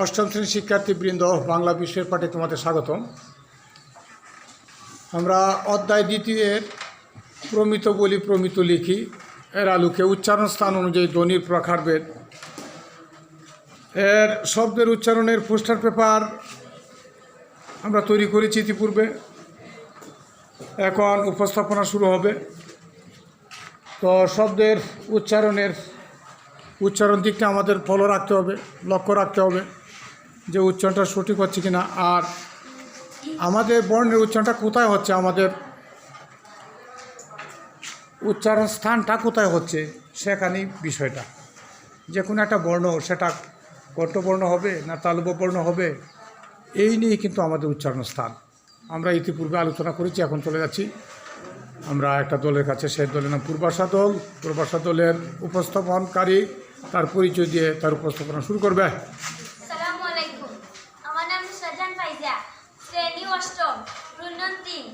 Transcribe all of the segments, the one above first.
অষ্টম শ্রেণীর শিক্ষার্থীবৃন্দ, বাংলা বিষয়ের পাঠে তোমাদের স্বাগতম। আমরা অধ্যায় দ্বিতীয়ের প্রমিত বলি প্রমিত লিখি এর আলোকে উচ্চারণ স্থান অনুযায়ী ধ্বনির প্রকারভেদ এর শব্দের উচ্চারণের পোস্টার পেপার আমরা তৈরি করেছি ইতিপূর্বে। এখন উপস্থাপনা শুরু হবে। তো শব্দের উচ্চারণ দিকটা আমাদের ফলো রাখতে হবে, লক্ষ্য রাখতে হবে যে উচ্চারণটা সঠিক হচ্ছে কি না, আর আমাদের বর্ণের উচ্চারণটা কোথায় হচ্ছে, আমাদের উচ্চারণ স্থানটা কোথায় হচ্ছে সেখানেই বিষয়টা। যে কোনো একটা বর্ণ সেটা কণ্ঠবর্ণ হবে না তালব্য বর্ণ হবে, এই নিয়ে কিন্তু আমাদের উচ্চারণ স্থান আমরা ইতিপূর্বে আলোচনা করেছি। এখন চলে যাচ্ছি আমরা একটা দলের কাছে। সেই দলের নাম পূর্বাশা দল। পূর্বাশা দলের উপস্থাপনকারী তার পরিচয় দিয়ে তার উপস্থাপনা শুরু করবে। আসসালামু আলাইকুম। আমার নাম শাহজাহান ফাইজা, শ্রেণী অষ্টম, রুনন 3,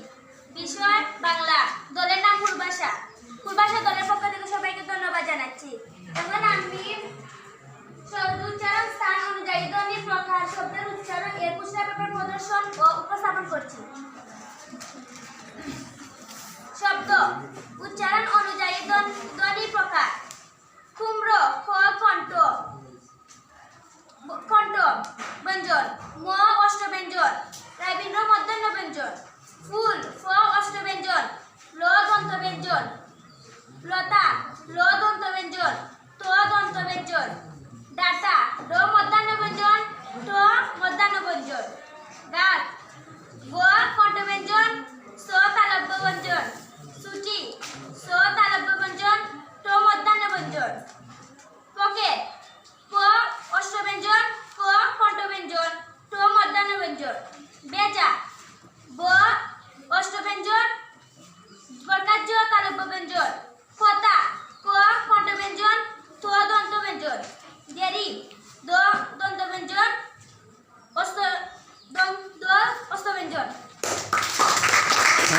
বিষয় বাংলা। দলের নাম পূর্বাশা। পূর্বাশা দলের পক্ষ থেকে সবাইকে ধন্যবাদ জানাচ্ছি। এখন আমি শব্দ উচ্চারণ স্থান অনুযায়ী ধ্বনির প্রকার, শব্দের উচ্চারণ এর পোস্টার পেপার প্রদর্শন ও উপস্থাপন করছি। শব্দ উচ্চারণ অনুযায়ী ধ্বনির প্রকার: কুমড়ো খ কণ্ঠ ব্যঞ্জন, ম অষ্টব্যঞ্জন, রবীন্দ্র মধ্যাহ্ন ব্যঞ্জন। ফুল ফ অষ্টব্যঞ্জন, ল দন্ত ব্যঞ্জন। লতা ল দন্ত ব্যঞ্জন, ত দন্ত ব্যঞ্জন। ডাটা ড মধ্যাহ্ন ব্যঞ্জন, ট মধ্যাহ্ন ব্যঞ্জন। গাছ গ কণ্ঠ ব্যঞ্জন, স তালব্য ব্যঞ্জন। সূচি স তালব্য ব্যঞ্জন, ট মধ্যাহ্ন ব্যঞ্জন। পকেট প অষ্টব্যঞ্জন, ক কণ্ঠ ব্যঞ্জন, ট মধ্যাহ্ন ব্যঞ্জন। বেজা ব অষ্টব্যঞ্জন, বর্গাজ্য তালব্য ব্যঞ্জন। কথা ক কণ্ঠ ব্যঞ্জন, ত দন্ত ব্যঞ্জন। দেরি দ দন্ত ব্যঞ্জন, অস্ত ব্যঞ্জন।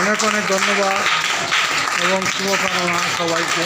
অনেক অনেক ধন্যবাদ এবং শুভকামনা সবাইকে।